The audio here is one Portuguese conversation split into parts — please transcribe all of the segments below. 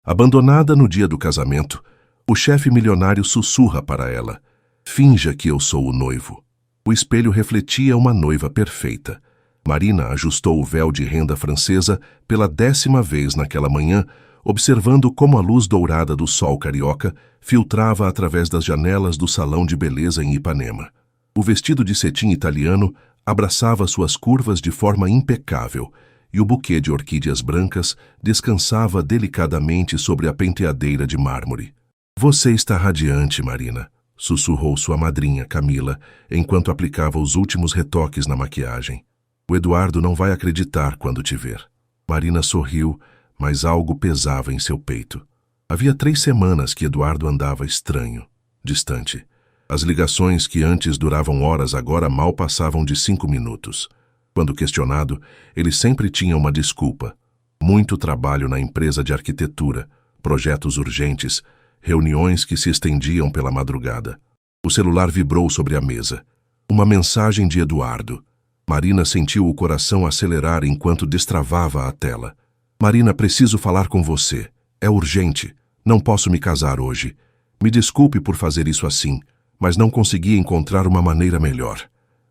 Abandonada no dia do casamento, o chefe milionário sussurra para ela: "Finja que eu sou o noivo." O espelho refletia uma noiva perfeita. Marina ajustou o véu de renda francesa pela 10ª vez naquela manhã, observando como a luz dourada do sol carioca filtrava através das janelas do salão de beleza em Ipanema. O vestido de cetim italiano abraçava suas curvas de forma impecável, e o buquê de orquídeas brancas descansava delicadamente sobre a penteadeira de mármore. "Você está radiante, Marina", sussurrou sua madrinha, Camila, enquanto aplicava os últimos retoques na maquiagem. "O Eduardo não vai acreditar quando te ver." Marina sorriu, mas algo pesava em seu peito. Havia 3 semanas que Eduardo andava estranho, distante. As ligações que antes duravam horas agora mal passavam de 5 minutos. Quando questionado, ele sempre tinha uma desculpa: muito trabalho na empresa de arquitetura, projetos urgentes, reuniões que se estendiam pela madrugada. O celular vibrou sobre a mesa. Uma mensagem de Eduardo. Marina sentiu o coração acelerar enquanto destravava a tela. "Marina, preciso falar com você. É urgente. Não posso me casar hoje. Me desculpe por fazer isso assim, mas não consegui encontrar uma maneira melhor.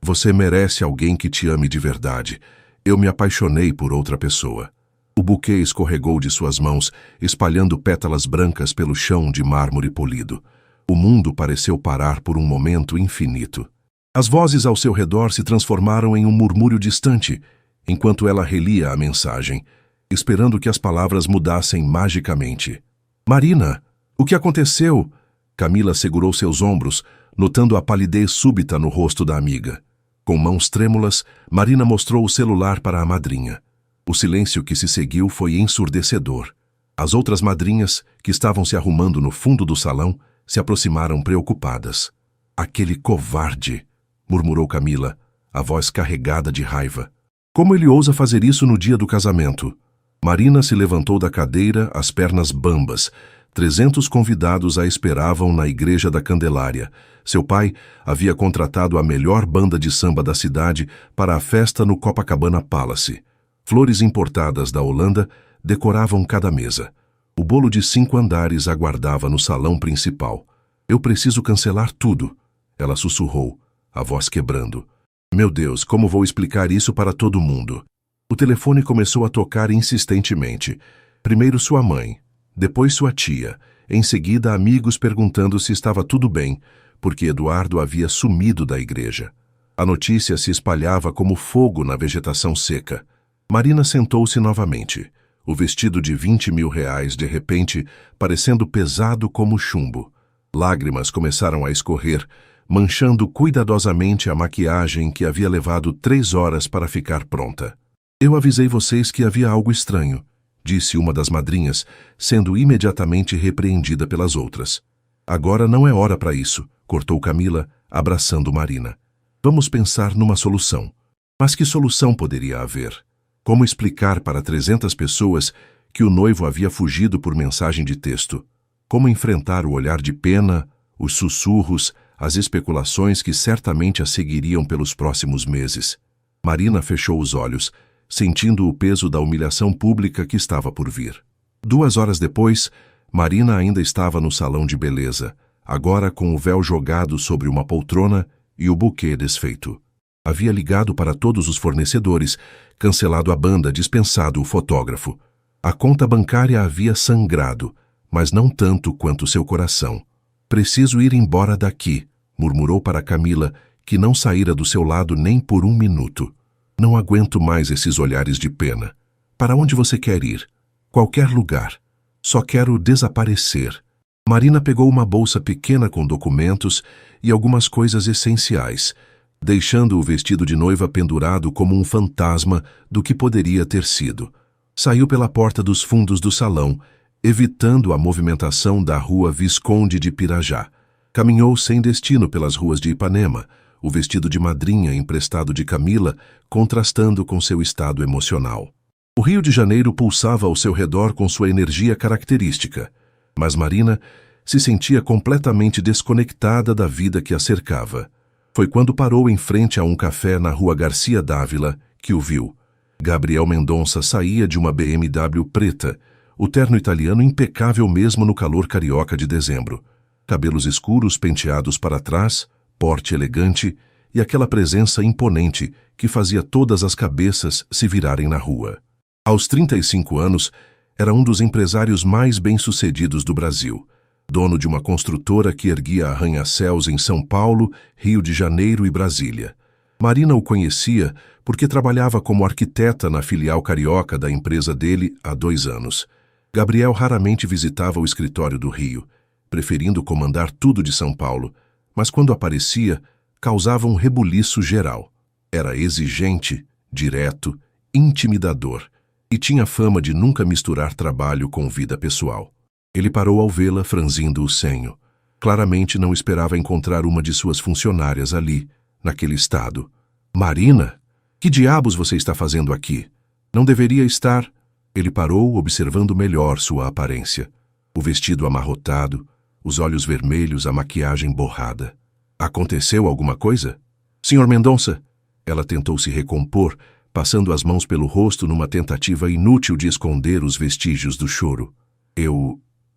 Você merece alguém que te ame de verdade. Eu me apaixonei por outra pessoa." O buquê escorregou de suas mãos, espalhando pétalas brancas pelo chão de mármore polido. O mundo pareceu parar por um momento infinito. As vozes ao seu redor se transformaram em um murmúrio distante, enquanto ela relia a mensagem, esperando que as palavras mudassem magicamente. "Marina, o que aconteceu?" Camila segurou seus ombros, notando a palidez súbita no rosto da amiga. Com mãos trêmulas, Marina mostrou o celular para a madrinha. O silêncio que se seguiu foi ensurdecedor. As outras madrinhas, que estavam se arrumando no fundo do salão, se aproximaram preocupadas. "Aquele covarde", murmurou Camila, a voz carregada de raiva. "Como ele ousa fazer isso no dia do casamento?" Marina se levantou da cadeira, as pernas bambas. 300 convidados a esperavam na Igreja da Candelária. Seu pai havia contratado a melhor banda de samba da cidade para a festa no Copacabana Palace. Flores importadas da Holanda decoravam cada mesa. O bolo de 5 andares aguardava no salão principal. "Eu preciso cancelar tudo", ela sussurrou, a voz quebrando. "Meu Deus, como vou explicar isso para todo mundo?" O telefone começou a tocar insistentemente. Primeiro sua mãe, depois sua tia, em seguida amigos perguntando se estava tudo bem, porque Eduardo havia sumido da igreja. A notícia se espalhava como fogo na vegetação seca. Marina sentou-se novamente, o vestido de 20 mil reais de repente parecendo pesado como chumbo. Lágrimas começaram a escorrer, manchando cuidadosamente a maquiagem que havia levado 3 horas para ficar pronta. "Eu avisei vocês que havia algo estranho", disse uma das madrinhas, sendo imediatamente repreendida pelas outras. "Agora não é hora para isso", cortou Camila, abraçando Marina. "Vamos pensar numa solução." Mas que solução poderia haver? Como explicar para 300 pessoas que o noivo havia fugido por mensagem de texto? Como enfrentar o olhar de pena, os sussurros, as especulações que certamente a seguiriam pelos próximos meses? Marina fechou os olhos, sentindo o peso da humilhação pública que estava por vir. 2 horas depois, Marina ainda estava no salão de beleza, agora com o véu jogado sobre uma poltrona e o buquê desfeito. Havia ligado para todos os fornecedores, cancelado a banda, dispensado o fotógrafo. A conta bancária havia sangrado, mas não tanto quanto seu coração. "Preciso ir embora daqui", murmurou para Camila, que não saíra do seu lado nem por 1 minuto. "Não aguento mais esses olhares de pena. Para onde você quer ir?" "Qualquer lugar. Só quero desaparecer." Marina pegou uma bolsa pequena com documentos e algumas coisas essenciais, deixando o vestido de noiva pendurado como um fantasma do que poderia ter sido. Saiu pela porta dos fundos do salão, evitando a movimentação da rua Visconde de Pirajá. Caminhou sem destino pelas ruas de Ipanema, o vestido de madrinha emprestado de Camila, contrastando com seu estado emocional. O Rio de Janeiro pulsava ao seu redor com sua energia característica, mas Marina se sentia completamente desconectada da vida que a cercava. Foi quando parou em frente a um café na rua Garcia Dávila que o viu. Gabriel Mendonça saía de uma BMW preta, o terno italiano impecável mesmo no calor carioca de dezembro. Cabelos escuros penteados para trás, porte elegante e aquela presença imponente que fazia todas as cabeças se virarem na rua. Aos 35 anos, era um dos empresários mais bem-sucedidos do Brasil, dono de uma construtora que erguia arranha-céus em São Paulo, Rio de Janeiro e Brasília. Marina o conhecia porque trabalhava como arquiteta na filial carioca da empresa dele há 2 anos. Gabriel raramente visitava o escritório do Rio, preferindo comandar tudo de São Paulo, mas quando aparecia, causava um rebuliço geral. Era exigente, direto, intimidador e tinha fama de nunca misturar trabalho com vida pessoal. Ele parou ao vê-la franzindo o senho. Claramente não esperava encontrar uma de suas funcionárias ali, naquele estado. Marina? Que diabos você está fazendo aqui? Não deveria estar... Ele parou, observando melhor sua aparência. O vestido amarrotado, os olhos vermelhos, a maquiagem borrada. Aconteceu alguma coisa? Senhor Mendonça? Ela tentou se recompor, passando as mãos pelo rosto numa tentativa inútil de esconder os vestígios do choro.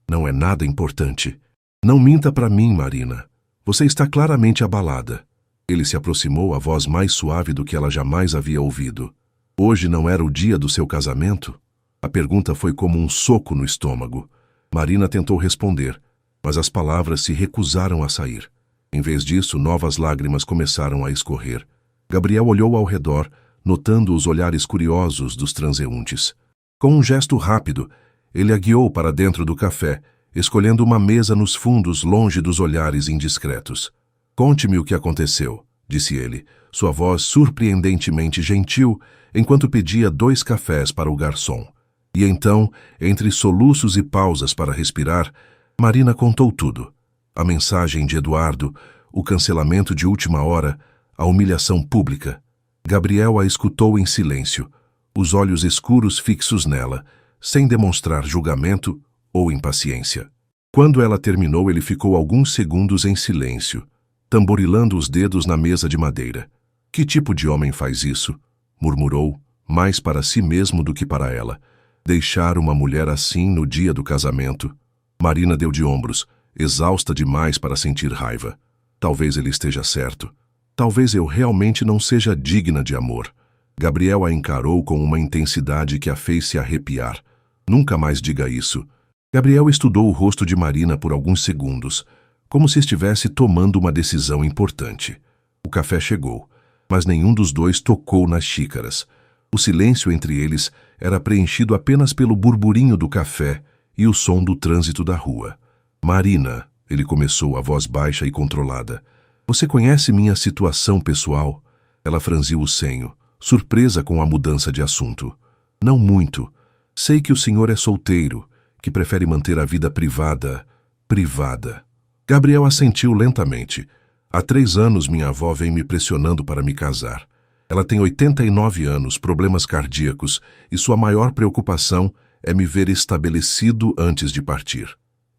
Não é nada importante. Não minta para mim, Marina. Você está claramente abalada. Ele se aproximou, a voz mais suave do que ela jamais havia ouvido. Hoje não era o dia do seu casamento? A pergunta foi como um soco no estômago. Marina tentou responder, mas as palavras se recusaram a sair. Em vez disso, novas lágrimas começaram a escorrer. Gabriel olhou ao redor, notando os olhares curiosos dos transeuntes. Com um gesto rápido, ele a guiou para dentro do café, escolhendo uma mesa nos fundos longe dos olhares indiscretos. Conte-me o que aconteceu, disse ele, sua voz surpreendentemente gentil, enquanto pedia 2 cafés para o garçom. E então, entre soluços e pausas para respirar, Marina contou tudo. A mensagem de Eduardo, o cancelamento de última hora, a humilhação pública. Gabriel a escutou em silêncio, os olhos escuros fixos nela, sem demonstrar julgamento ou impaciência. Quando ela terminou, ele ficou alguns segundos em silêncio, tamborilando os dedos na mesa de madeira. Que tipo de homem faz isso? Murmurou, mais para si mesmo do que para ela. Deixar uma mulher assim no dia do casamento. Marina deu de ombros, exausta demais para sentir raiva. Talvez ele esteja certo. Talvez eu realmente não seja digna de amor. Gabriel a encarou com uma intensidade que a fez se arrepiar. Nunca mais diga isso. Gabriel estudou o rosto de Marina por alguns segundos, como se estivesse tomando uma decisão importante. O café chegou, mas nenhum dos dois tocou nas xícaras. O silêncio entre eles era preenchido apenas pelo burburinho do café e o som do trânsito da rua. Marina, ele começou, a voz baixa e controlada. Você conhece minha situação pessoal? Ela franziu o senho, surpresa com a mudança de assunto. Não muito. Sei que o senhor é solteiro, que prefere manter a vida privada. Gabriel assentiu lentamente. Há 3 anos minha avó vem me pressionando para me casar. Ela tem 89 anos, problemas cardíacos, e sua maior preocupação é me ver estabelecido antes de partir.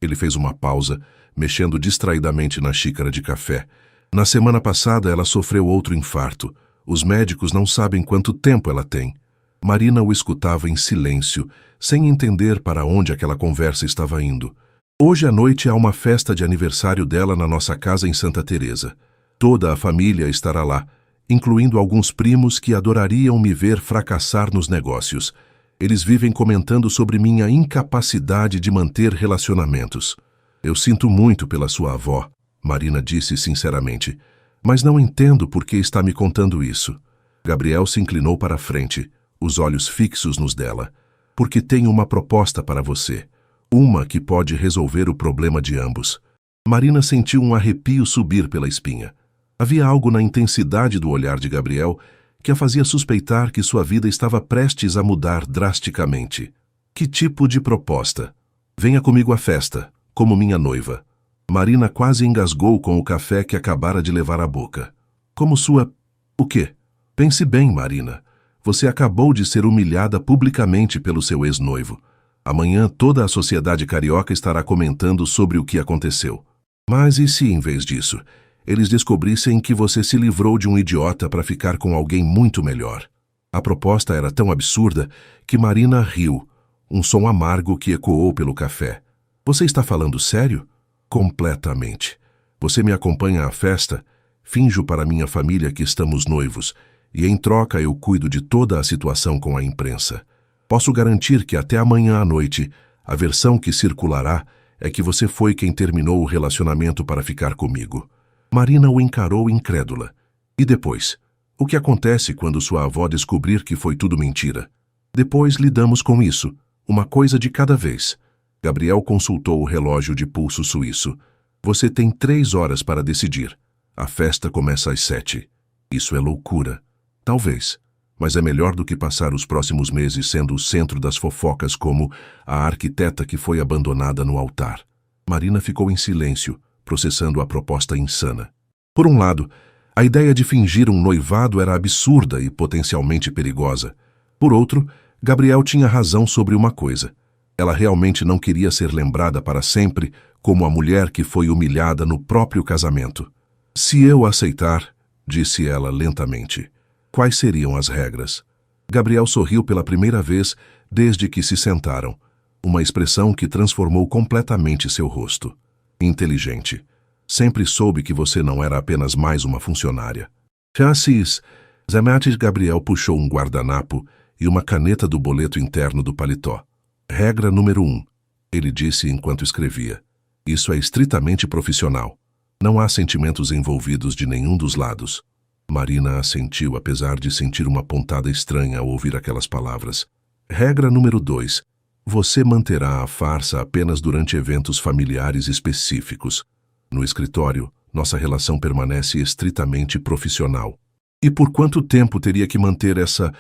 Ele fez uma pausa, mexendo distraidamente na xícara de café. Na semana passada ela sofreu outro infarto. Os médicos não sabem quanto tempo ela tem. Marina o escutava em silêncio, sem entender para onde aquela conversa estava indo. Hoje à noite há uma festa de aniversário dela na nossa casa em Santa Teresa. Toda a família estará lá, incluindo alguns primos que adorariam me ver fracassar nos negócios. Eles vivem comentando sobre minha incapacidade de manter relacionamentos. Eu sinto muito pela sua avó, Marina disse sinceramente, mas não entendo por que está me contando isso. Gabriel se inclinou para a frente, os olhos fixos nos dela. Porque tenho uma proposta para você. Uma que pode resolver o problema de ambos. Marina sentiu um arrepio subir pela espinha. Havia algo na intensidade do olhar de Gabriel que a fazia suspeitar que sua vida estava prestes a mudar drasticamente. Que tipo de proposta? Venha comigo à festa, como minha noiva. Marina quase engasgou com o café que acabara de levar à boca. Como sua... O quê? Pense bem, Marina. Você acabou de ser humilhada publicamente pelo seu ex-noivo. Amanhã toda a sociedade carioca estará comentando sobre o que aconteceu. Mas e se, em vez disso, eles descobrissem que você se livrou de um idiota para ficar com alguém muito melhor? A proposta era tão absurda que Marina riu, um som amargo que ecoou pelo café. Você está falando sério? Completamente. Você me acompanha à festa? Finjo para minha família que estamos noivos, e em troca eu cuido de toda a situação com a imprensa. Posso garantir que até amanhã à noite, a versão que circulará é que você foi quem terminou o relacionamento para ficar comigo. Marina o encarou incrédula. E depois? O que acontece quando sua avó descobrir que foi tudo mentira? Depois lidamos com isso, uma coisa de cada vez. Gabriel consultou o relógio de pulso suíço. Você tem 3 horas para decidir. A festa começa às 7. Isso é loucura. Talvez. Mas é melhor do que passar os próximos meses sendo o centro das fofocas como a arquiteta que foi abandonada no altar. Marina ficou em silêncio, processando a proposta insana. Por um lado, a ideia de fingir um noivado era absurda e potencialmente perigosa. Por outro, Gabriel tinha razão sobre uma coisa. Ela realmente não queria ser lembrada para sempre como a mulher que foi humilhada no próprio casamento. Se eu aceitar, disse ela lentamente, quais seriam as regras? Gabriel sorriu pela primeira vez desde que se sentaram, uma expressão que transformou completamente seu rosto. Inteligente. Sempre soube que você não era apenas mais uma funcionária. Chassis. Zamatis Gabriel puxou um guardanapo e uma caneta do boleto interno do paletó. Regra número 1, ele disse enquanto escrevia. Isso é estritamente profissional. Não há sentimentos envolvidos de nenhum dos lados. Marina assentiu apesar de sentir uma pontada estranha ao ouvir aquelas palavras. Regra número 2, você manterá a farsa apenas durante eventos familiares específicos. No escritório, nossa relação permanece estritamente profissional. E por quanto tempo teria que manter essa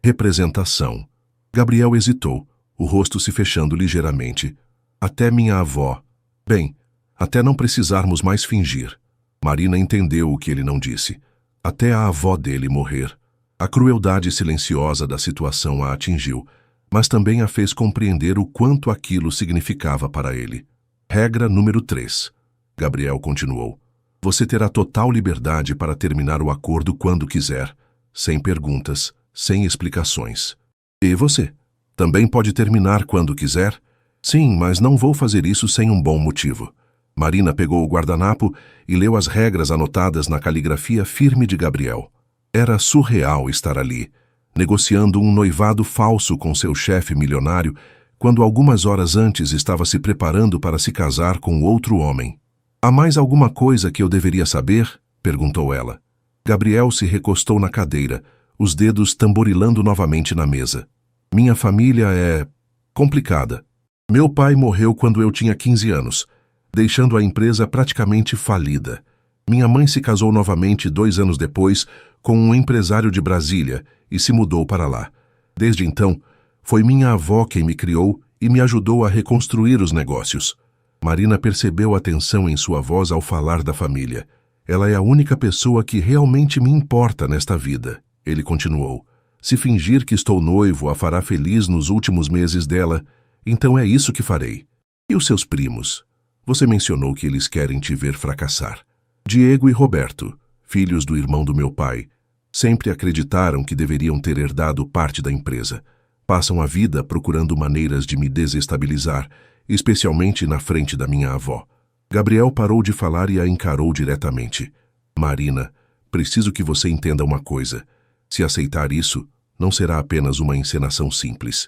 representação? Gabriel hesitou, o rosto se fechando ligeiramente. Até minha avó. Bem, até não precisarmos mais fingir. Marina entendeu o que ele não disse. Até a avó dele morrer. A crueldade silenciosa da situação a atingiu, mas também a fez compreender o quanto aquilo significava para ele. Regra número 3. Gabriel continuou. Você terá total liberdade para terminar o acordo quando quiser, sem perguntas, sem explicações. E você? Também pode terminar quando quiser? Sim, mas não vou fazer isso sem um bom motivo. Marina pegou o guardanapo e leu as regras anotadas na caligrafia firme de Gabriel. Era surreal estar ali, negociando um noivado falso com seu chefe milionário, quando algumas horas antes estava se preparando para se casar com outro homem. Há mais alguma coisa que eu deveria saber? Perguntou ela. Gabriel se recostou na cadeira, os dedos tamborilando novamente na mesa. Minha família é complicada. Meu pai morreu quando eu tinha 15 anos, deixando a empresa praticamente falida. Minha mãe se casou novamente 2 anos depois com um empresário de Brasília e se mudou para lá. Desde então, foi minha avó quem me criou e me ajudou a reconstruir os negócios. Marina percebeu a tensão em sua voz ao falar da família. Ela é a única pessoa que realmente me importa nesta vida, ele continuou. Se fingir que estou noivo a fará feliz nos últimos meses dela, então é isso que farei. E os seus primos? Você mencionou que eles querem te ver fracassar. Diego e Roberto, filhos do irmão do meu pai, sempre acreditaram que deveriam ter herdado parte da empresa. Passam a vida procurando maneiras de me desestabilizar, especialmente na frente da minha avó. Gabriel parou de falar e a encarou diretamente. Marina, preciso que você entenda uma coisa. Se aceitar isso, não será apenas uma encenação simples.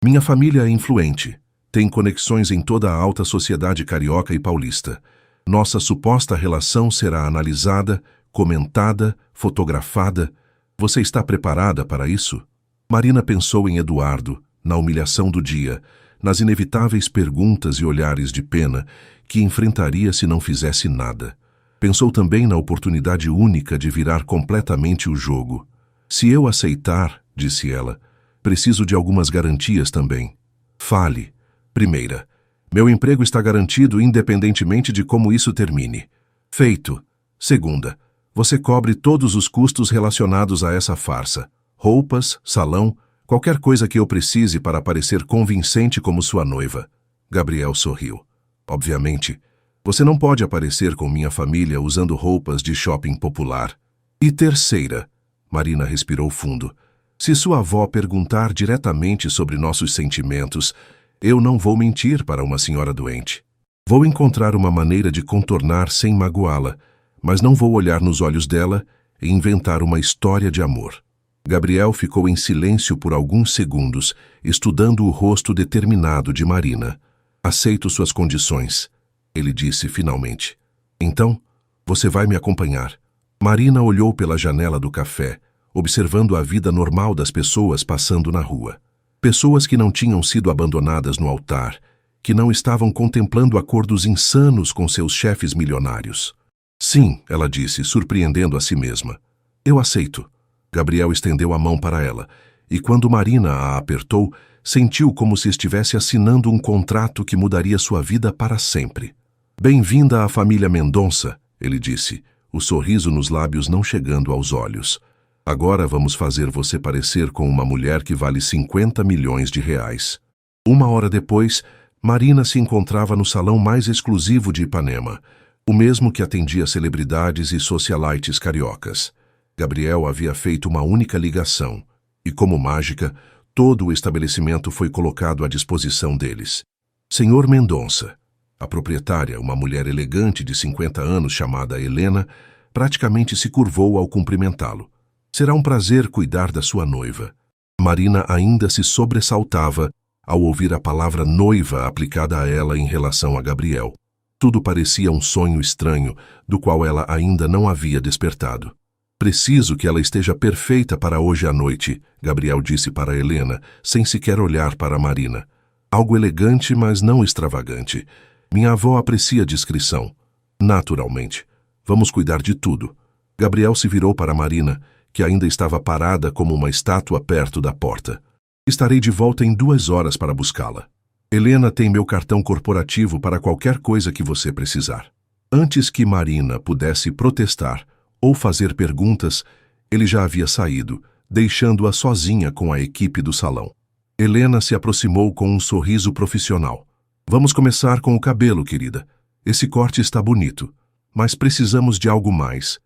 Minha família é influente. Tem conexões em toda a alta sociedade carioca e paulista. Nossa suposta relação será analisada, comentada, fotografada. Você está preparada para isso? Marina pensou em Eduardo, na humilhação do dia, nas inevitáveis perguntas e olhares de pena que enfrentaria se não fizesse nada. Pensou também na oportunidade única de virar completamente o jogo. Se eu aceitar, disse ela, preciso de algumas garantias também. Fale. Primeira, meu emprego está garantido independentemente de como isso termine. Feito. Segunda, você cobre todos os custos relacionados a essa farsa. Roupas, salão, qualquer coisa que eu precise para parecer convincente como sua noiva. Gabriel sorriu. Obviamente, você não pode aparecer com minha família usando roupas de shopping popular. E terceira, Marina respirou fundo. Se sua avó perguntar diretamente sobre nossos sentimentos, eu não vou mentir para uma senhora doente. Vou encontrar uma maneira de contornar sem magoá-la, mas não vou olhar nos olhos dela e inventar uma história de amor. Gabriel ficou em silêncio por alguns segundos, estudando o rosto determinado de Marina. Aceito suas condições, ele disse finalmente. Então, você vai me acompanhar. Marina olhou pela janela do café, observando a vida normal das pessoas passando na rua. Pessoas que não tinham sido abandonadas no altar, que não estavam contemplando acordos insanos com seus chefes milionários. Sim, ela disse, surpreendendo a si mesma. Eu aceito. Gabriel estendeu a mão para ela, e quando Marina a apertou, sentiu como se estivesse assinando um contrato que mudaria sua vida para sempre. Bem-vinda à família Mendonça, ele disse, o sorriso nos lábios não chegando aos olhos. Agora vamos fazer você parecer com uma mulher que vale 50 milhões de reais. Uma hora depois, Marina se encontrava no salão mais exclusivo de Ipanema, o mesmo que atendia celebridades e socialites cariocas. Gabriel havia feito uma única ligação, e como mágica, todo o estabelecimento foi colocado à disposição deles. Senhor Mendonça. A proprietária, uma mulher elegante de 50 anos chamada Helena, praticamente se curvou ao cumprimentá-lo. Será um prazer cuidar da sua noiva. Marina ainda se sobressaltava ao ouvir a palavra noiva aplicada a ela em relação a Gabriel. Tudo parecia um sonho estranho, do qual ela ainda não havia despertado. Preciso que ela esteja perfeita para hoje à noite, Gabriel disse para Helena, sem sequer olhar para Marina. Algo elegante, mas não extravagante. Minha avó aprecia discrição. Naturalmente. Vamos cuidar de tudo. Gabriel se virou para Marina, que ainda estava parada como uma estátua perto da porta. Estarei de volta em 2 horas para buscá-la. Helena tem meu cartão corporativo para qualquer coisa que você precisar. Antes que Marina pudesse protestar ou fazer perguntas, ele já havia saído, deixando-a sozinha com a equipe do salão. Helena se aproximou com um sorriso profissional. Vamos começar com o cabelo, querida. Esse corte está bonito, mas precisamos de algo mais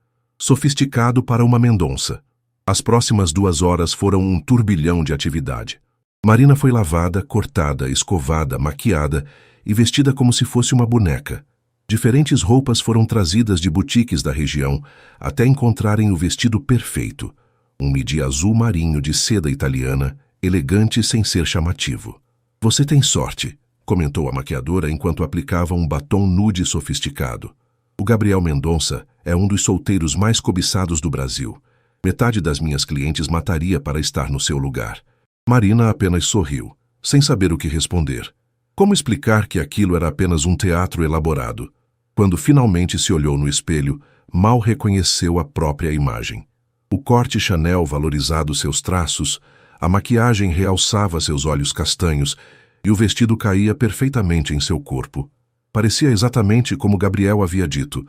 sofisticado para uma Mendonça. As próximas 2 horas foram um turbilhão de atividade. Marina foi lavada, cortada, escovada, maquiada e vestida como se fosse uma boneca. Diferentes roupas foram trazidas de boutiques da região até encontrarem o vestido perfeito. Um midi azul marinho de seda italiana, elegante sem ser chamativo. Você tem sorte, comentou a maquiadora enquanto aplicava um batom nude sofisticado. O Gabriel Mendonça é um dos solteiros mais cobiçados do Brasil. Metade das minhas clientes mataria para estar no seu lugar. Marina apenas sorriu, sem saber o que responder. Como explicar que aquilo era apenas um teatro elaborado? Quando finalmente se olhou no espelho, mal reconheceu a própria imagem. O corte Chanel valorizava seus traços, a maquiagem realçava seus olhos castanhos e o vestido caía perfeitamente em seu corpo. Parecia exatamente como Gabriel havia dito,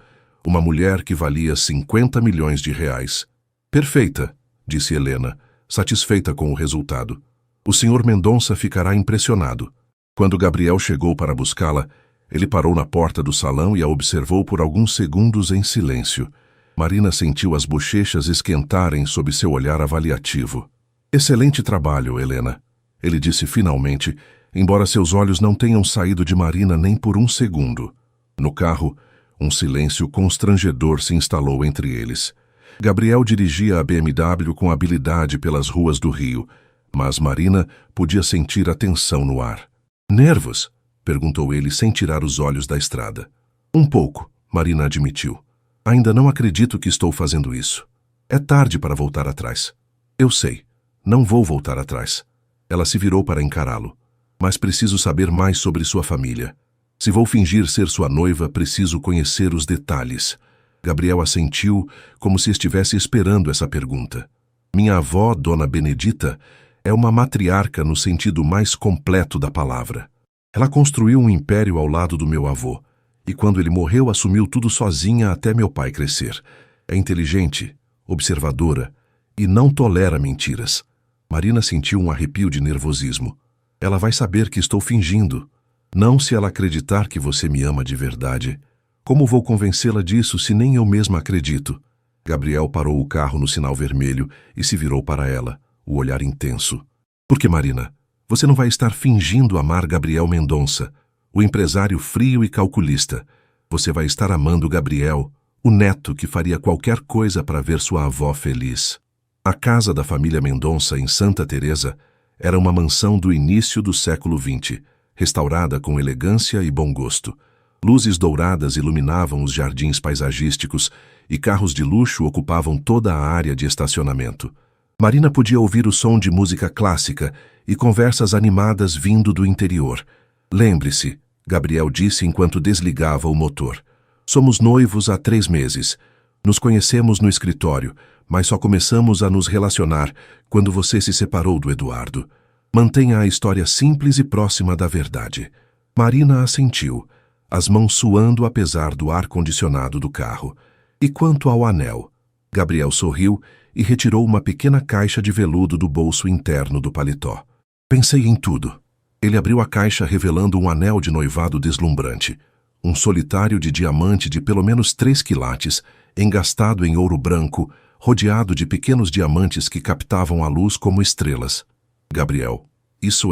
uma mulher que valia 50 milhões de reais. Perfeita, disse Helena, satisfeita com o resultado. O senhor Mendonça ficará impressionado. Quando Gabriel chegou para buscá-la, ele parou na porta do salão e a observou por alguns segundos em silêncio. Marina sentiu as bochechas esquentarem sob seu olhar avaliativo. Excelente trabalho, Helena, ele disse finalmente, embora seus olhos não tenham saído de Marina nem por um segundo. No carro, um silêncio constrangedor se instalou entre eles. Gabriel dirigia a BMW com habilidade pelas ruas do Rio, mas Marina podia sentir a tensão no ar. Nervos? Perguntou ele sem tirar os olhos da estrada. Um pouco, Marina admitiu. Ainda não acredito que estou fazendo isso. É tarde para voltar atrás. Eu sei. Não vou voltar atrás. Ela se virou para encará-lo. Mas preciso saber mais sobre sua família. Se vou fingir ser sua noiva, preciso conhecer os detalhes. Gabriel assentiu, como se estivesse esperando essa pergunta. Minha avó, Dona Benedita, é uma matriarca no sentido mais completo da palavra. Ela construiu um império ao lado do meu avô, e quando ele morreu assumiu tudo sozinha até meu pai crescer. É inteligente, observadora, e não tolera mentiras. Marina sentiu um arrepio de nervosismo. Ela vai saber que estou fingindo. Não se ela acreditar que você me ama de verdade. Como vou convencê-la disso se nem eu mesma acredito? Gabriel parou o carro no sinal vermelho e se virou para ela, o olhar intenso. Por que, Marina? Você não vai estar fingindo amar Gabriel Mendonça, o empresário frio e calculista. Você vai estar amando Gabriel, o neto que faria qualquer coisa para ver sua avó feliz. A casa da família Mendonça, em Santa Teresa, era uma mansão do início do século XX, restaurada com elegância e bom gosto. Luzes douradas iluminavam os jardins paisagísticos e carros de luxo ocupavam toda a área de estacionamento. Marina podia ouvir o som de música clássica e conversas animadas vindo do interior. Lembre-se, Gabriel disse enquanto desligava o motor. Somos noivos há 3 meses. Nos conhecemos no escritório, mas só começamos a nos relacionar quando você se separou do Eduardo. Mantenha a história simples e próxima da verdade. Marina assentiu, as mãos suando apesar do ar-condicionado do carro. E quanto ao anel? Gabriel sorriu e retirou uma pequena caixa de veludo do bolso interno do paletó. Pensei em tudo. Ele abriu a caixa revelando um anel de noivado deslumbrante. Um solitário de diamante de pelo menos 3 quilates, engastado em ouro branco, rodeado de pequenos diamantes que captavam a luz como estrelas. Gabriel, isso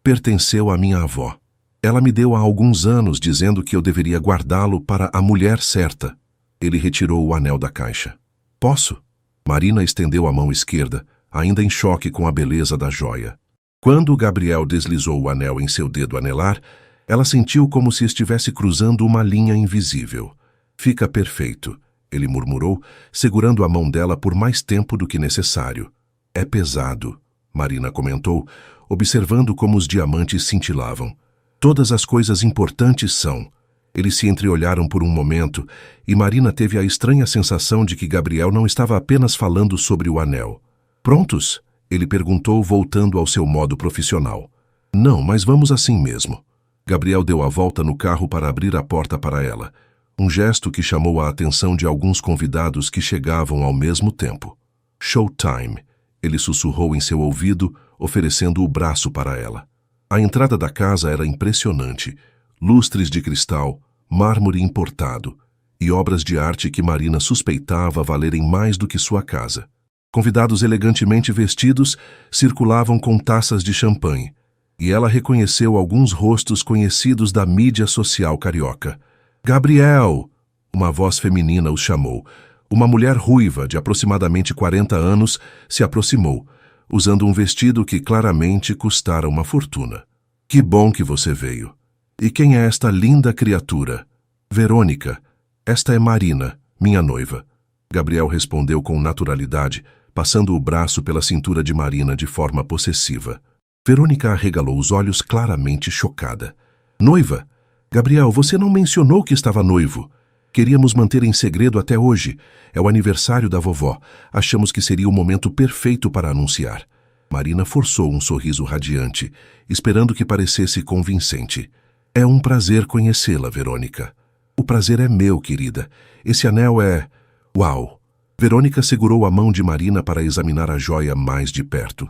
pertenceu à minha avó. Ela me deu há alguns anos dizendo que eu deveria guardá-lo para a mulher certa. Ele retirou o anel da caixa. Posso? Marina estendeu a mão esquerda, ainda em choque com a beleza da joia. Quando Gabriel deslizou o anel em seu dedo anelar, ela sentiu como se estivesse cruzando uma linha invisível. Fica perfeito, ele murmurou, segurando a mão dela por mais tempo do que necessário. É pesado, Marina comentou, observando como os diamantes cintilavam. Todas as coisas importantes são. Eles se entreolharam por um momento e Marina teve a estranha sensação de que Gabriel não estava apenas falando sobre o anel. Prontos? Ele perguntou, voltando ao seu modo profissional. Não, mas vamos assim mesmo. Gabriel deu a volta no carro para abrir a porta para ela. Um gesto que chamou a atenção de alguns convidados que chegavam ao mesmo tempo. Showtime, ele sussurrou em seu ouvido, oferecendo o braço para ela. A entrada da casa era impressionante. Lustres de cristal, mármore importado e obras de arte que Marina suspeitava valerem mais do que sua casa. Convidados elegantemente vestidos circulavam com taças de champanhe, e ela reconheceu alguns rostos conhecidos da mídia social carioca. Gabriel! Uma voz feminina os chamou. Uma mulher ruiva, de aproximadamente 40 anos, se aproximou, usando um vestido que claramente custara uma fortuna. Que bom que você veio. E quem é esta linda criatura? Verônica. Esta é Marina, minha noiva. Gabriel respondeu com naturalidade, passando o braço pela cintura de Marina de forma possessiva. Verônica arregalou os olhos claramente chocada. Noiva? Gabriel, você não mencionou que estava noivo. Queríamos manter em segredo até hoje. É o aniversário da vovó. Achamos que seria o momento perfeito para anunciar. Marina forçou um sorriso radiante, esperando que parecesse convincente. É um prazer conhecê-la, Verônica. O prazer é meu, querida. Esse anel é... Uau! Verônica segurou a mão de Marina para examinar a joia mais de perto.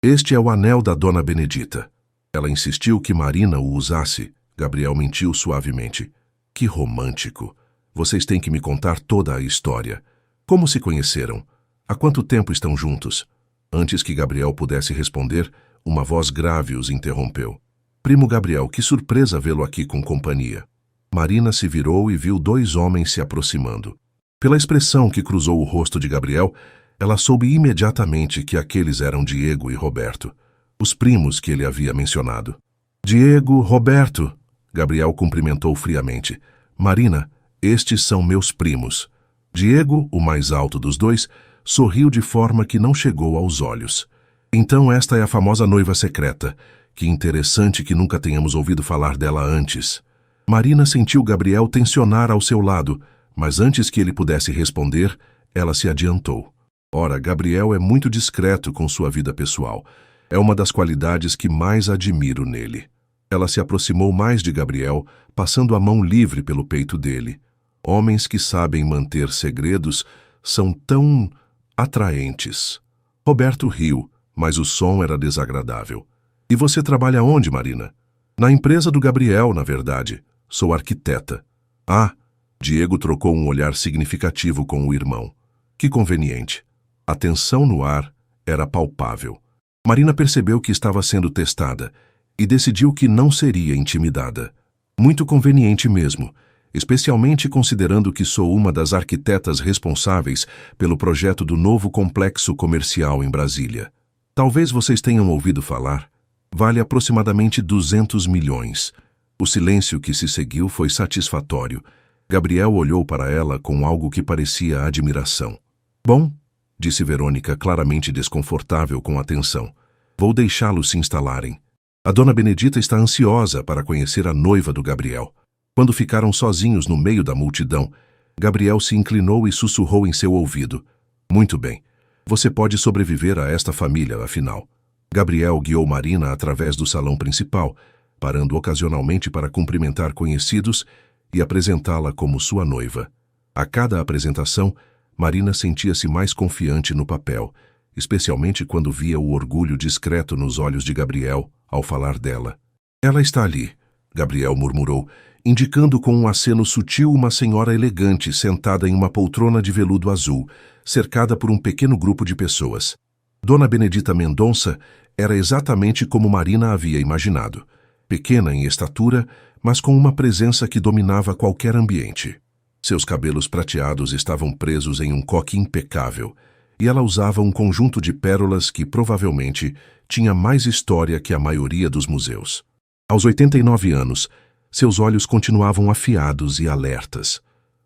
Este é o anel da Dona Benedita. Ela insistiu que Marina o usasse. Gabriel mentiu suavemente. Que romântico. Vocês têm que me contar toda a história. Como se conheceram? Há quanto tempo estão juntos? Antes que Gabriel pudesse responder, uma voz grave os interrompeu. Primo Gabriel, que surpresa vê-lo aqui com companhia. Marina se virou e viu 2 homens se aproximando. Pela expressão que cruzou o rosto de Gabriel, ela soube imediatamente que aqueles eram Diego e Roberto, os primos que ele havia mencionado. Diego, Roberto, Gabriel cumprimentou friamente. Marina, estes são meus primos. Diego, o mais alto dos 2, sorriu de forma que não chegou aos olhos. Então esta é a famosa noiva secreta. Que interessante que nunca tenhamos ouvido falar dela antes. Marina sentiu Gabriel tensionar ao seu lado, mas antes que ele pudesse responder, ela se adiantou. Ora, Gabriel é muito discreto com sua vida pessoal. É uma das qualidades que mais admiro nele. Ela se aproximou mais de Gabriel, passando a mão livre pelo peito dele. Homens que sabem manter segredos são tão atraentes. Roberto riu, mas o som era desagradável. E você trabalha onde, Marina? Na empresa do Gabriel, na verdade. Sou arquiteta. Ah, Diego trocou um olhar significativo com o irmão. Que conveniente. A tensão no ar era palpável. Marina percebeu que estava sendo testada e decidiu que não seria intimidada. Muito conveniente mesmo, especialmente considerando que sou uma das arquitetas responsáveis pelo projeto do novo complexo comercial em Brasília. Talvez vocês tenham ouvido falar. Vale aproximadamente 200 milhões. O silêncio que se seguiu foi satisfatório. Gabriel olhou para ela com algo que parecia admiração. Bom, disse Verônica, claramente desconfortável com a tensão. Vou deixá-los se instalarem. A dona Benedita está ansiosa para conhecer a noiva do Gabriel. Quando ficaram sozinhos no meio da multidão, Gabriel se inclinou e sussurrou em seu ouvido. Muito bem. Você pode sobreviver a esta família, afinal. Gabriel guiou Marina através do salão principal, parando ocasionalmente para cumprimentar conhecidos e apresentá-la como sua noiva. A cada apresentação, Marina sentia-se mais confiante no papel, especialmente quando via o orgulho discreto nos olhos de Gabriel ao falar dela. Ela está ali, Gabriel murmurou, indicando com um aceno sutil uma senhora elegante sentada em uma poltrona de veludo azul, cercada por um pequeno grupo de pessoas. Dona Benedita Mendonça era exatamente como Marina havia imaginado. Pequena em estatura, mas com uma presença que dominava qualquer ambiente. Seus cabelos prateados estavam presos em um coque impecável, e ela usava um conjunto de pérolas que provavelmente tinha mais história que a maioria dos museus. Aos 89 anos, seus olhos continuavam afiados e alertas.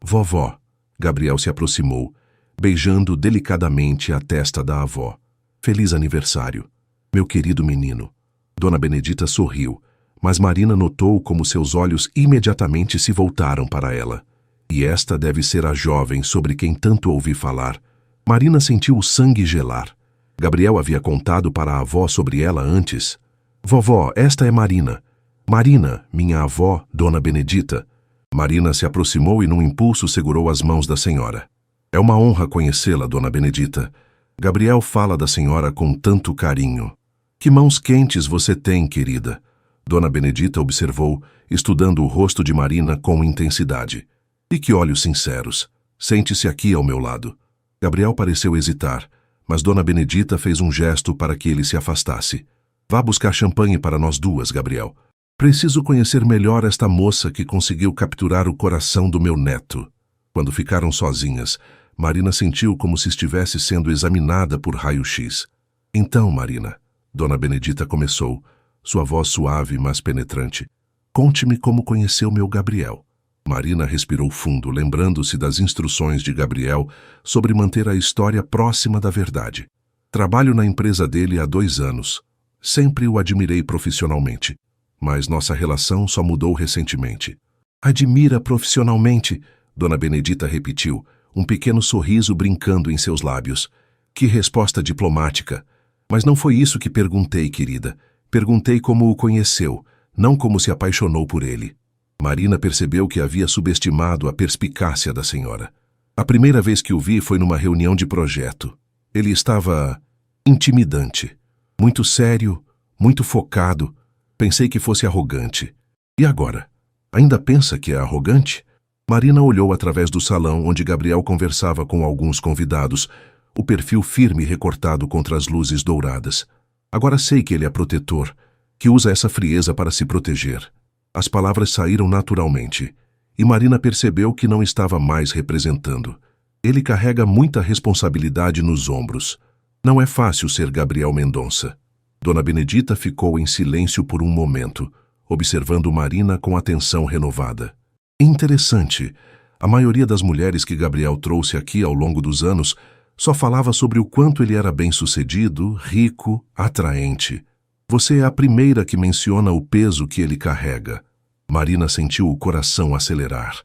Vovó, Gabriel se aproximou, beijando delicadamente a testa da avó. Feliz aniversário, meu querido menino. Dona Benedita sorriu, mas Marina notou como seus olhos imediatamente se voltaram para ela. E esta deve ser a jovem sobre quem tanto ouvi falar. Marina sentiu o sangue gelar. Gabriel havia contado para a avó sobre ela antes. Vovó, esta é Marina. Marina, minha avó, Dona Benedita. Marina se aproximou e num impulso segurou as mãos da senhora. É uma honra conhecê-la, Dona Benedita. Gabriel fala da senhora com tanto carinho. Que mãos quentes você tem, querida. Dona Benedita observou, estudando o rosto de Marina com intensidade. E que olhos sinceros. Sente-se aqui ao meu lado. Gabriel pareceu hesitar, mas Dona Benedita fez um gesto para que ele se afastasse. Vá buscar champanhe para nós duas, Gabriel. Preciso conhecer melhor esta moça que conseguiu capturar o coração do meu neto. Quando ficaram sozinhas, Marina sentiu como se estivesse sendo examinada por raio-x. Então, Marina, Dona Benedita começou, sua voz suave, mas penetrante. Conte-me como conheceu meu Gabriel. Marina respirou fundo, lembrando-se das instruções de Gabriel sobre manter a história próxima da verdade. Trabalho na empresa dele há 2 anos. Sempre o admirei profissionalmente, mas nossa relação só mudou recentemente. Admira profissionalmente, Dona Benedita repetiu, um pequeno sorriso brincando em seus lábios. Que resposta diplomática! Mas não foi isso que perguntei, querida. Perguntei como o conheceu, não como se apaixonou por ele. Marina percebeu que havia subestimado a perspicácia da senhora. A primeira vez que o vi foi numa reunião de projeto. Ele estava intimidante, muito sério, muito focado. Pensei que fosse arrogante. E agora? Ainda pensa que é arrogante? Marina olhou através do salão onde Gabriel conversava com alguns convidados, o perfil firme recortado contra as luzes douradas. Agora sei que ele é protetor, que usa essa frieza para se proteger. As palavras saíram naturalmente, e Marina percebeu que não estava mais representando. Ele carrega muita responsabilidade nos ombros. Não é fácil ser Gabriel Mendonça. Dona Benedita ficou em silêncio por um momento, observando Marina com atenção renovada. Interessante. A maioria das mulheres que Gabriel trouxe aqui ao longo dos anos só falava sobre o quanto ele era bem-sucedido, rico, atraente. Você é a primeira que menciona o peso que ele carrega. Marina sentiu o coração acelerar.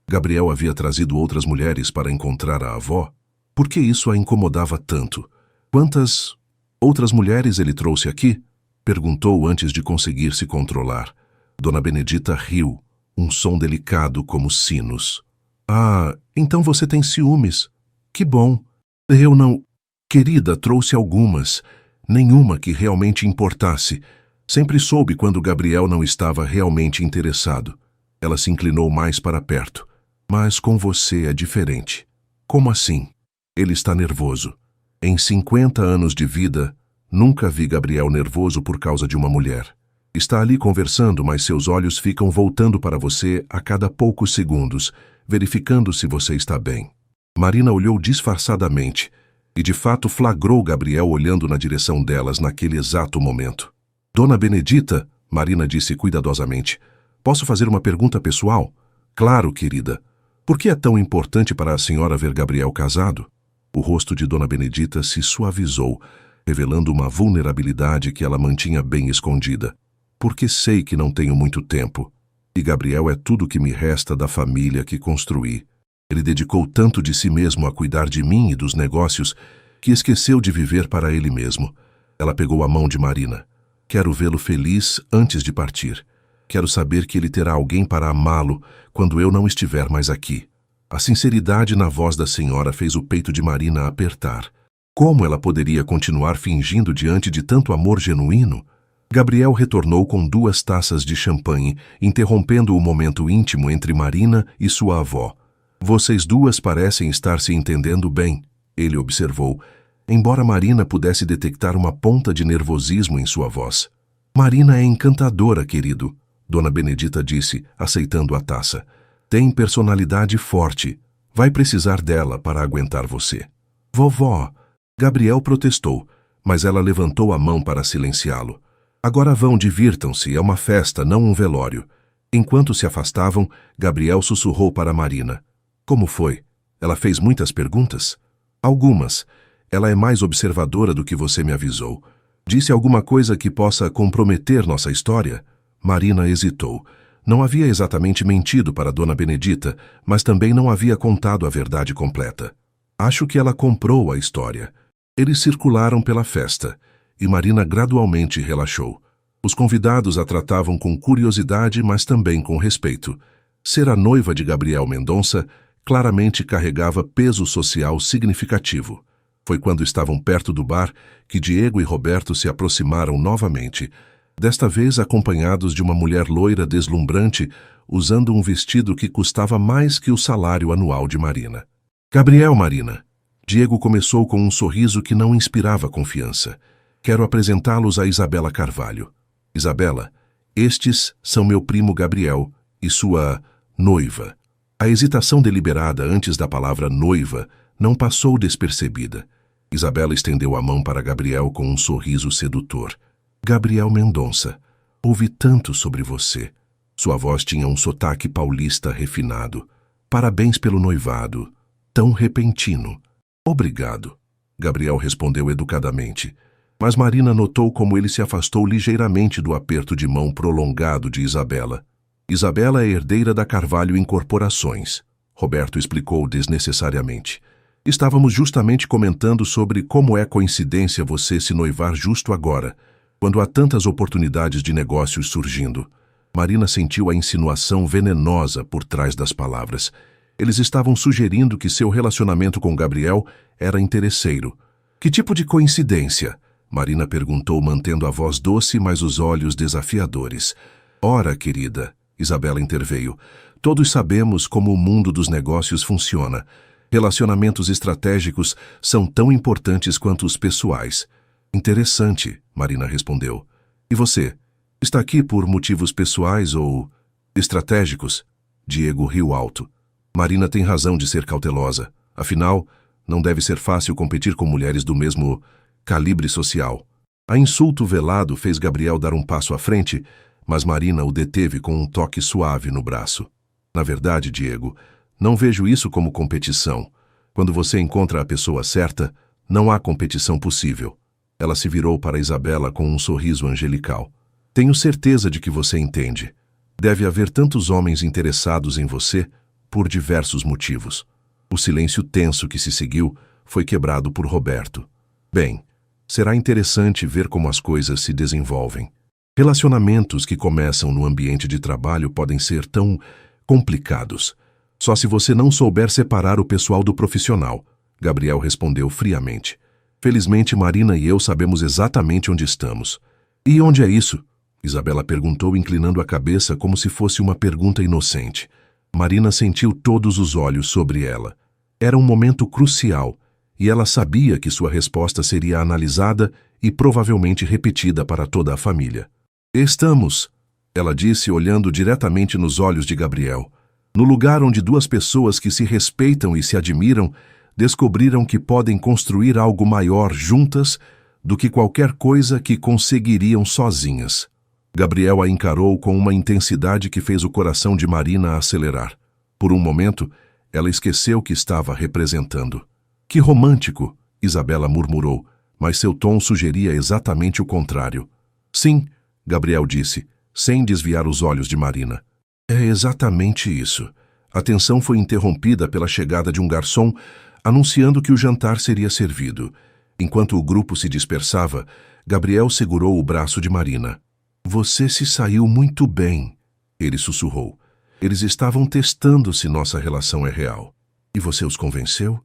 Gabriel havia trazido outras mulheres para encontrar a avó? Por que isso a incomodava tanto? Quantas outras mulheres ele trouxe aqui? Perguntou antes de conseguir se controlar. Dona Benedita riu, um som delicado como sinos. Ah, então você tem ciúmes. Que bom. Eu não... Querida, trouxe algumas. Nenhuma que realmente importasse. Sempre soube quando Gabriel não estava realmente interessado. Ela se inclinou mais para perto. Mas com você é diferente. Como assim? Ele está nervoso. Em 50 anos de vida, nunca vi Gabriel nervoso por causa de uma mulher. Está ali conversando, mas seus olhos ficam voltando para você a cada poucos segundos, verificando se você está bem. Marina olhou disfarçadamente e de fato flagrou Gabriel olhando na direção delas naquele exato momento. Dona Benedita, Marina disse cuidadosamente, posso fazer uma pergunta pessoal? Claro, querida. Por que é tão importante para a senhora ver Gabriel casado? O rosto de Dona Benedita se suavizou, revelando uma vulnerabilidade que ela mantinha bem escondida. Porque sei que não tenho muito tempo, e Gabriel é tudo que me resta da família que construí. Ele dedicou tanto de si mesmo a cuidar de mim e dos negócios que esqueceu de viver para ele mesmo. Ela pegou a mão de Marina. Quero vê-lo feliz antes de partir. Quero saber que ele terá alguém para amá-lo quando eu não estiver mais aqui. A sinceridade na voz da senhora fez o peito de Marina apertar. Como ela poderia continuar fingindo diante de tanto amor genuíno? Gabriel retornou com 2 taças de champanhe, interrompendo o momento íntimo entre Marina e sua avó. Vocês duas parecem estar se entendendo bem, ele observou, embora Marina pudesse detectar uma ponta de nervosismo em sua voz. Marina é encantadora, querido, Dona Benedita disse, aceitando a taça. Tem personalidade forte. Vai precisar dela para aguentar você. Vovó, Gabriel protestou, mas ela levantou a mão para silenciá-lo. Agora vão, divirtam-se, é uma festa, não um velório. Enquanto se afastavam, Gabriel sussurrou para Marina. Como foi? Ela fez muitas perguntas? Algumas. Ela é mais observadora do que você me avisou. Disse alguma coisa que possa comprometer nossa história? Marina hesitou. Não havia exatamente mentido para Dona Benedita, mas também não havia contado a verdade completa. Acho que ela comprou a história. Eles circularam pela festa, e Marina gradualmente relaxou. Os convidados a tratavam com curiosidade, mas também com respeito. Ser a noiva de Gabriel Mendonça claramente carregava peso social significativo. Foi quando estavam perto do bar que Diego e Roberto se aproximaram novamente, desta vez acompanhados de uma mulher loira deslumbrante, usando um vestido que custava mais que o salário anual de Marina. Gabriel, Marina. Diego começou com um sorriso que não inspirava confiança. Quero apresentá-los a Isabela Carvalho. Isabela, estes são meu primo Gabriel e sua noiva. A hesitação deliberada antes da palavra noiva não passou despercebida. Isabela estendeu a mão para Gabriel com um sorriso sedutor. Gabriel Mendonça, ouvi tanto sobre você. Sua voz tinha um sotaque paulista refinado. Parabéns pelo noivado. Tão repentino. Obrigado. Gabriel respondeu educadamente. Mas Marina notou como ele se afastou ligeiramente do aperto de mão prolongado de Isabela. Isabela é herdeira da Carvalho Incorporações, Roberto explicou desnecessariamente. Estávamos justamente comentando sobre como é coincidência você se noivar justo agora, quando há tantas oportunidades de negócios surgindo. Marina sentiu a insinuação venenosa por trás das palavras. Eles estavam sugerindo que seu relacionamento com Gabriel era interesseiro. Que tipo de coincidência? Marina perguntou, mantendo a voz doce, mas os olhos desafiadores. Ora, querida, Isabela interveio, todos sabemos como o mundo dos negócios funciona. Relacionamentos estratégicos são tão importantes quanto os pessoais. Interessante, Marina respondeu. E você? Está aqui por motivos pessoais ou estratégicos? Diego riu alto. Marina tem razão de ser cautelosa. Afinal, não deve ser fácil competir com mulheres do mesmo calibre social. A insulto velado fez Gabriel dar um passo à frente, mas Marina o deteve com um toque suave no braço. Na verdade, Diego, não vejo isso como competição. Quando você encontra a pessoa certa, não há competição possível. Ela se virou para Isabela com um sorriso angelical. Tenho certeza de que você entende. Deve haver tantos homens interessados em você por diversos motivos. O silêncio tenso que se seguiu foi quebrado por Roberto. Bem, será interessante ver como as coisas se desenvolvem. Relacionamentos que começam no ambiente de trabalho podem ser tão complicados. Só se você não souber separar o pessoal do profissional, Gabriel respondeu friamente. Felizmente, Marina e eu sabemos exatamente onde estamos. E onde é isso? Isabela perguntou, inclinando a cabeça como se fosse uma pergunta inocente. Marina sentiu todos os olhos sobre ela. Era um momento crucial, e ela sabia que sua resposta seria analisada e provavelmente repetida para toda a família. Estamos, ela disse olhando diretamente nos olhos de Gabriel, no lugar onde duas pessoas que se respeitam e se admiram descobriram que podem construir algo maior juntas do que qualquer coisa que conseguiriam sozinhas. Gabriel a encarou com uma intensidade que fez o coração de Marina acelerar. Por um momento, ela esqueceu que estava representando. Que romântico, Isabela murmurou, mas seu tom sugeria exatamente o contrário. Sim, Gabriel disse, sem desviar os olhos de Marina. É exatamente isso. A tensão foi interrompida pela chegada de um garçom anunciando que o jantar seria servido. Enquanto o grupo se dispersava, Gabriel segurou o braço de Marina. Você se saiu muito bem, ele sussurrou. Eles estavam testando se nossa relação é real. E você os convenceu?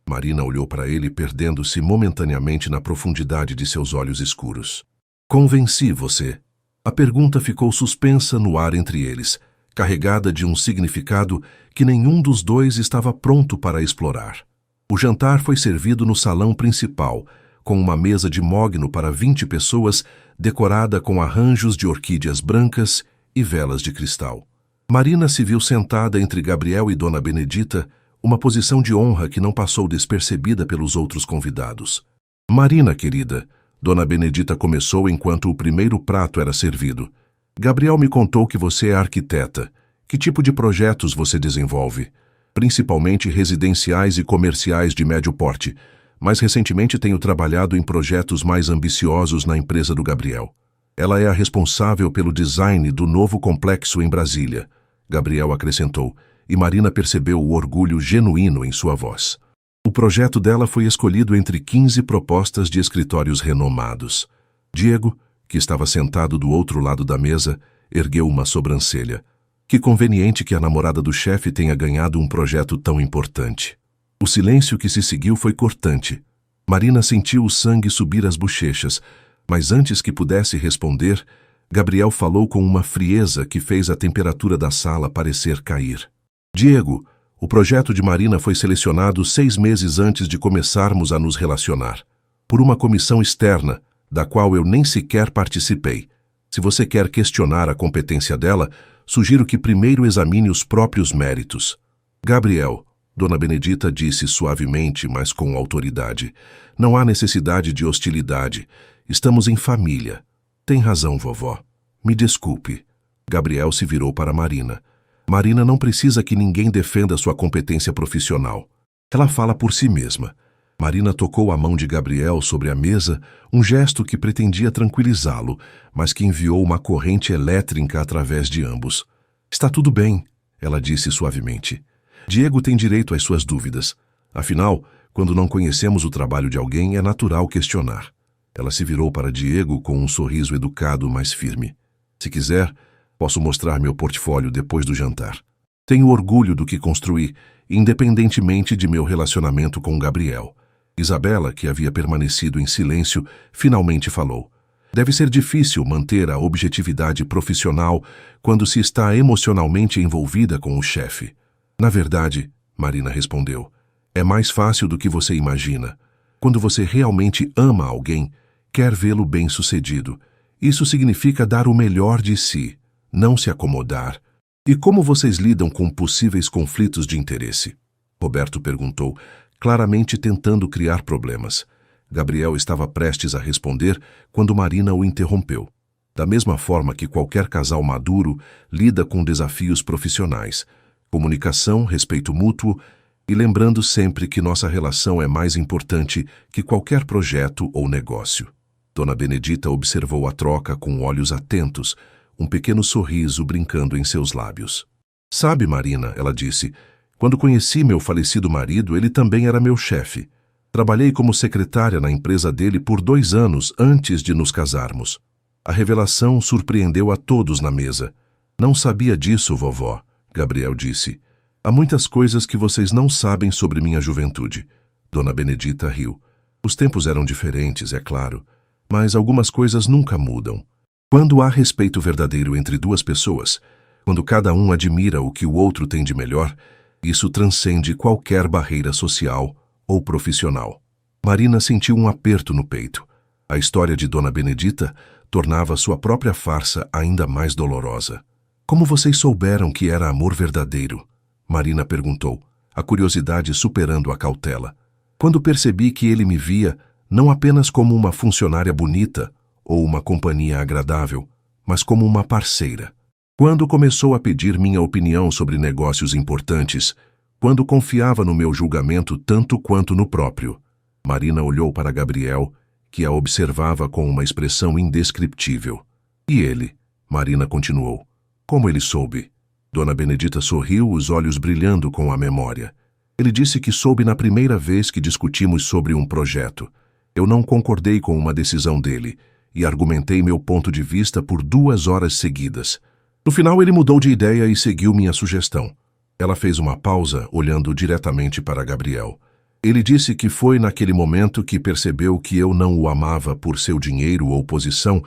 Marina olhou para ele, perdendo-se momentaneamente na profundidade de seus olhos escuros. Convenci você. A pergunta ficou suspensa no ar entre eles, carregada de um significado que nenhum dos dois estava pronto para explorar. O jantar foi servido no salão principal, com uma mesa de mogno para 20 pessoas, decorada com arranjos de orquídeas brancas e velas de cristal. Marina se viu sentada entre Gabriel e Dona Benedita, uma posição de honra que não passou despercebida pelos outros convidados. Marina, querida, Dona Benedita começou enquanto o primeiro prato era servido. Gabriel me contou que você é arquiteta. Que tipo de projetos você desenvolve? Principalmente residenciais e comerciais de médio porte, mas recentemente tenho trabalhado em projetos mais ambiciosos na empresa do Gabriel. Ela é a responsável pelo design do novo complexo em Brasília, Gabriel acrescentou, e Marina percebeu o orgulho genuíno em sua voz. O projeto dela foi escolhido entre 15 propostas de escritórios renomados. Diego, que estava sentado do outro lado da mesa, ergueu uma sobrancelha. Que conveniente que a namorada do chefe tenha ganhado um projeto tão importante. O silêncio que se seguiu foi cortante. Marina sentiu o sangue subir às bochechas, mas antes que pudesse responder, Gabriel falou com uma frieza que fez a temperatura da sala parecer cair. Diego, o projeto de Marina foi selecionado 6 meses antes de começarmos a nos relacionar, por uma comissão externa, da qual eu nem sequer participei. Se você quer questionar a competência dela, sugiro que primeiro examine os próprios méritos. Gabriel, Dona Benedita disse suavemente, mas com autoridade, não há necessidade de hostilidade. Estamos em família. Tem razão, vovó. Me desculpe. Gabriel se virou para Marina. Marina não precisa que ninguém defenda sua competência profissional. Ela fala por si mesma. Marina tocou a mão de Gabriel sobre a mesa, um gesto que pretendia tranquilizá-lo, mas que enviou uma corrente elétrica através de ambos. Está tudo bem, ela disse suavemente. Diego tem direito às suas dúvidas. Afinal, quando não conhecemos o trabalho de alguém, é natural questionar. Ela se virou para Diego com um sorriso educado, mas firme. Se quiser, posso mostrar meu portfólio depois do jantar. Tenho orgulho do que construí, independentemente de meu relacionamento com Gabriel. Isabela, que havia permanecido em silêncio, finalmente falou. Deve ser difícil manter a objetividade profissional quando se está emocionalmente envolvida com o chefe. Na verdade, Marina respondeu, é mais fácil do que você imagina. Quando você realmente ama alguém, quer vê-lo bem-sucedido. Isso significa dar o melhor de si, não se acomodar. E como vocês lidam com possíveis conflitos de interesse? Roberto perguntou, claramente tentando criar problemas. Gabriel estava prestes a responder quando Marina o interrompeu. Da mesma forma que qualquer casal maduro lida com desafios profissionais, comunicação, respeito mútuo e lembrando sempre que nossa relação é mais importante que qualquer projeto ou negócio. Dona Benedita observou a troca com olhos atentos, um pequeno sorriso brincando em seus lábios. Sabe, Marina, ela disse, quando conheci meu falecido marido, ele também era meu chefe. Trabalhei como secretária na empresa dele por 2 anos antes de nos casarmos. A revelação surpreendeu a todos na mesa. Não sabia disso, vovó, Gabriel disse. Há muitas coisas que vocês não sabem sobre minha juventude. Dona Benedita riu. Os tempos eram diferentes, é claro, mas algumas coisas nunca mudam. Quando há respeito verdadeiro entre duas pessoas, quando cada um admira o que o outro tem de melhor, isso transcende qualquer barreira social ou profissional. Marina sentiu um aperto no peito. A história de Dona Benedita tornava sua própria farsa ainda mais dolorosa. Como vocês souberam que era amor verdadeiro? Marina perguntou, a curiosidade superando a cautela. Quando percebi que ele me via não apenas como uma funcionária bonita ou uma companhia agradável, mas como uma parceira. Quando começou a pedir minha opinião sobre negócios importantes, quando confiava no meu julgamento tanto quanto no próprio. Marina olhou para Gabriel, que a observava com uma expressão indescritível. E ele? Marina continuou. Como ele soube? Dona Benedita sorriu, os olhos brilhando com a memória. Ele disse que soube na primeira vez que discutimos sobre um projeto. Eu não concordei com uma decisão dele e argumentei meu ponto de vista por 2 horas seguidas. No final ele mudou de ideia e seguiu minha sugestão. Ela fez uma pausa, olhando diretamente para Gabriel. Ele disse que foi naquele momento que percebeu que eu não o amava por seu dinheiro ou posição,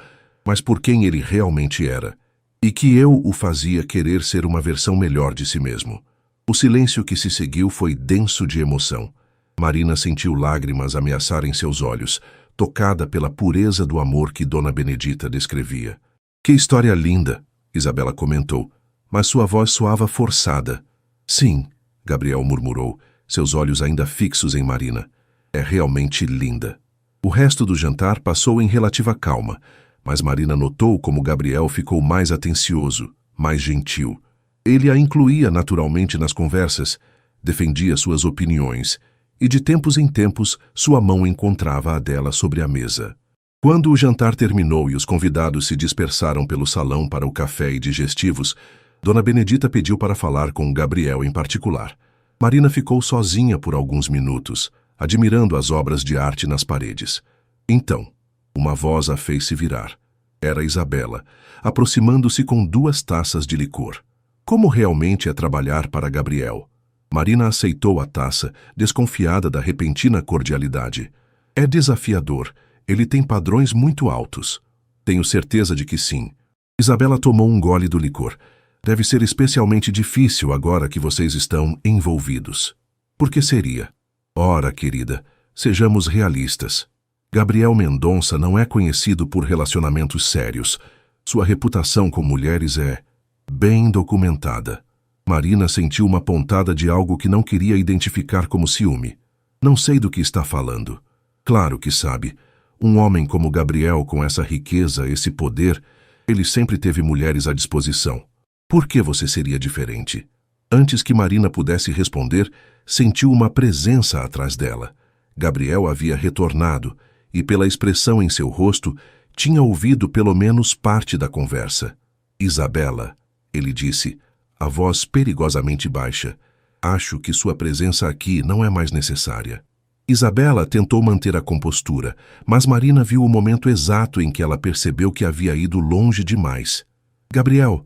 mas por quem ele realmente era, e que eu o fazia querer ser uma versão melhor de si mesmo. O silêncio que se seguiu foi denso de emoção. Marina sentiu lágrimas ameaçarem seus olhos, tocada pela pureza do amor que Dona Benedita descrevia. Que história linda, Isabela comentou, mas sua voz soava forçada. Sim, Gabriel murmurou, seus olhos ainda fixos em Marina. É realmente linda. O resto do jantar passou em relativa calma, mas Marina notou como Gabriel ficou mais atencioso, mais gentil. Ele a incluía naturalmente nas conversas, defendia suas opiniões, e de tempos em tempos sua mão encontrava a dela sobre a mesa. Quando o jantar terminou e os convidados se dispersaram pelo salão para o café e digestivos, Dona Benedita pediu para falar com Gabriel em particular. Marina ficou sozinha por alguns minutos, admirando as obras de arte nas paredes. Então, uma voz a fez se virar. Era Isabela, aproximando-se com 2 taças de licor. Como realmente é trabalhar para Gabriel? Marina aceitou a taça, desconfiada da repentina cordialidade. É desafiador. Ele tem padrões muito altos. Tenho certeza de que sim. Isabela tomou um gole do licor. Deve ser especialmente difícil agora que vocês estão envolvidos. Por que seria? Ora, querida, sejamos realistas. Gabriel Mendonça não é conhecido por relacionamentos sérios. Sua reputação com mulheres é bem documentada. Marina sentiu uma pontada de algo que não queria identificar como ciúme. Não sei do que está falando. Claro que sabe. Um homem como Gabriel, com essa riqueza, esse poder, ele sempre teve mulheres à disposição. Por que você seria diferente? Antes que Marina pudesse responder, sentiu uma presença atrás dela. Gabriel havia retornado e, pela expressão em seu rosto, tinha ouvido pelo menos parte da conversa. Isabela, ele disse, a voz perigosamente baixa. Acho que sua presença aqui não é mais necessária. Isabela tentou manter a compostura, mas Marina viu o momento exato em que ela percebeu que havia ido longe demais. Gabriel,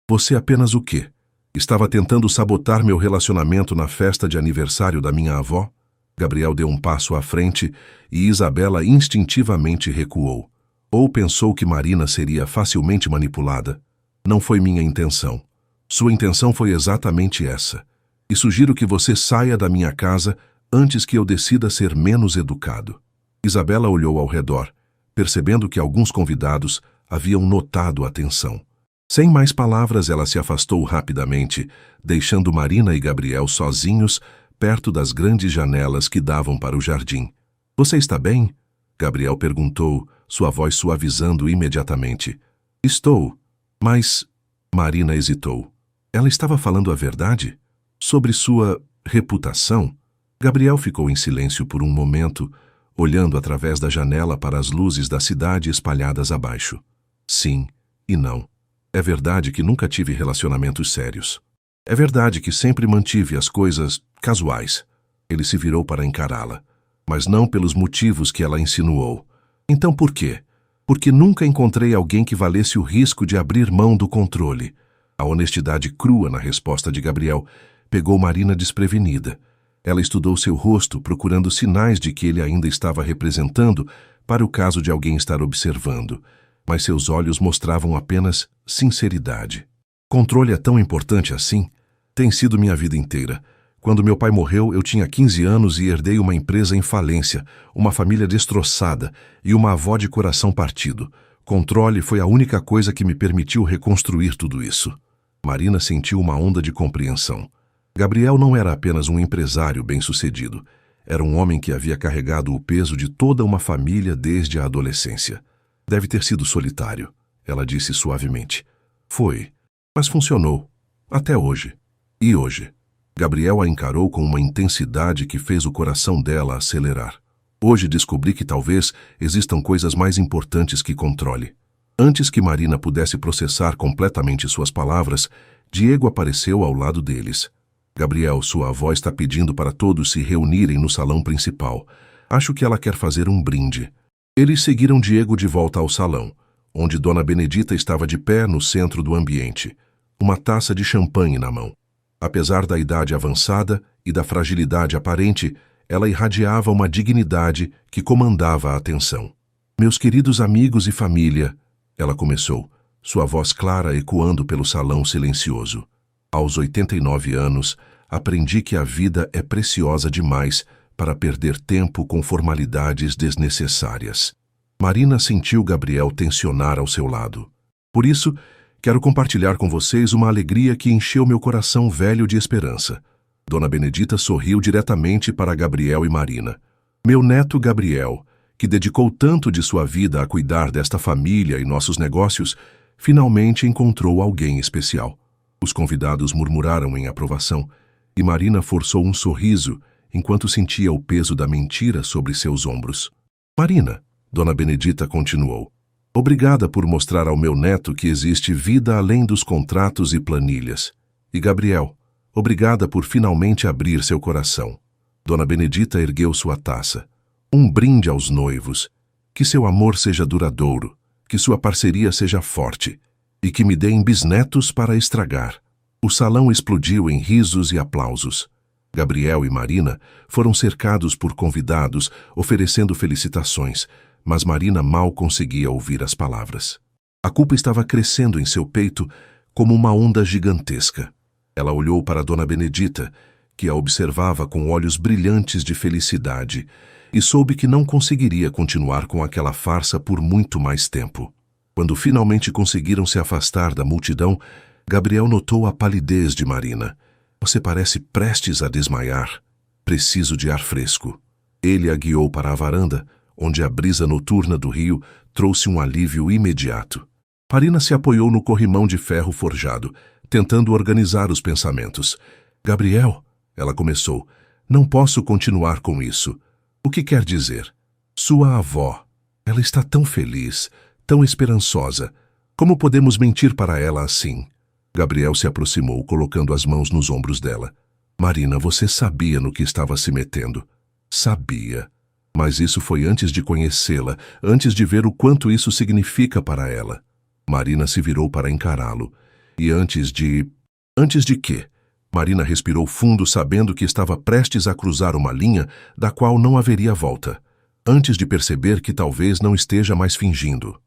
Você apenas o quê? Estava tentando sabotar meu relacionamento na festa de aniversário da minha avó? Gabriel deu um passo à frente e Isabela instintivamente recuou. Ou pensou que Marina seria facilmente manipulada. Não foi minha intenção. Sua intenção foi exatamente essa. E sugiro que você saia da minha casa antes que eu decida ser menos educado. Isabela olhou ao redor, percebendo que alguns convidados haviam notado a tensão. Sem mais palavras, ela se afastou rapidamente, deixando Marina e Gabriel sozinhos perto das grandes janelas que davam para o jardim. Você está bem? Gabriel perguntou, sua voz suavizando imediatamente. Estou, mas... Marina hesitou. Ela estava falando a verdade? Sobre sua reputação? Gabriel ficou em silêncio por um momento, olhando através da janela para as luzes da cidade espalhadas abaixo. Sim e não. É verdade que nunca tive relacionamentos sérios. É verdade que sempre mantive as coisas casuais. Ele se virou para encará-la, mas não pelos motivos que ela insinuou. Então por quê? Porque nunca encontrei alguém que valesse o risco de abrir mão do controle. A honestidade crua na resposta de Gabriel pegou Marina desprevenida. Ela estudou seu rosto, procurando sinais de que ele ainda estava representando para o caso de alguém estar observando, mas seus olhos mostravam apenas sinceridade. Controle é tão importante assim? Tem sido minha vida inteira. Quando meu pai morreu, eu tinha 15 anos e herdei uma empresa em falência, uma família destroçada e uma avó de coração partido. Controle foi a única coisa que me permitiu reconstruir tudo isso. Marina sentiu uma onda de compreensão. Gabriel não era apenas um empresário bem-sucedido. Era um homem que havia carregado o peso de toda uma família desde a adolescência. Deve ter sido solitário, ela disse suavemente. Foi, mas funcionou. Até hoje. E hoje? Gabriel a encarou com uma intensidade que fez o coração dela acelerar. Hoje descobri que talvez existam coisas mais importantes que controle. Antes que Marina pudesse processar completamente suas palavras, Diego apareceu ao lado deles. Gabriel, sua avó está pedindo para todos se reunirem no salão principal. Acho que ela quer fazer um brinde. Eles seguiram Diego de volta ao salão, onde Dona Benedita estava de pé no centro do ambiente, uma taça de champanhe na mão. Apesar da idade avançada e da fragilidade aparente, ela irradiava uma dignidade que comandava a atenção. Meus queridos amigos e família, ela começou, sua voz clara ecoando pelo salão silencioso. Aos 89 anos, aprendi que a vida é preciosa demais para perder tempo com formalidades desnecessárias. Marina sentiu Gabriel tensionar ao seu lado. Por isso, quero compartilhar com vocês uma alegria que encheu meu coração velho de esperança. Dona Benedita sorriu diretamente para Gabriel e Marina. Meu neto Gabriel, que dedicou tanto de sua vida a cuidar desta família e nossos negócios, finalmente encontrou alguém especial. Os convidados murmuraram em aprovação, e Marina forçou um sorriso enquanto sentia o peso da mentira sobre seus ombros. Marina, Dona Benedita continuou, obrigada por mostrar ao meu neto que existe vida além dos contratos e planilhas. E Gabriel, obrigada por finalmente abrir seu coração. Dona Benedita ergueu sua taça. Um brinde aos noivos. Que seu amor seja duradouro, que sua parceria seja forte e que me deem bisnetos para estragar. O salão explodiu em risos e aplausos. Gabriel e Marina foram cercados por convidados, oferecendo felicitações, mas Marina mal conseguia ouvir as palavras. A culpa estava crescendo em seu peito como uma onda gigantesca. Ela olhou para Dona Benedita, que a observava com olhos brilhantes de felicidade, e soube que não conseguiria continuar com aquela farsa por muito mais tempo. Quando finalmente conseguiram se afastar da multidão, Gabriel notou a palidez de Marina. Você parece prestes a desmaiar. Preciso de ar fresco. Ele a guiou para a varanda, onde a brisa noturna do rio trouxe um alívio imediato. Marina se apoiou no corrimão de ferro forjado, tentando organizar os pensamentos. Gabriel, ela começou, não posso continuar com isso. O que quer dizer? Sua avó. Ela está tão feliz, tão esperançosa. Como podemos mentir para ela assim? Gabriel se aproximou, colocando as mãos nos ombros dela. Marina, você sabia no que estava se metendo. Sabia. Mas isso foi antes de conhecê-la, antes de ver o quanto isso significa para ela. Marina se virou para encará-lo. E antes de... Antes de quê? Marina respirou fundo, sabendo que estava prestes a cruzar uma linha da qual não haveria volta. Antes de perceber que talvez não esteja mais fingindo.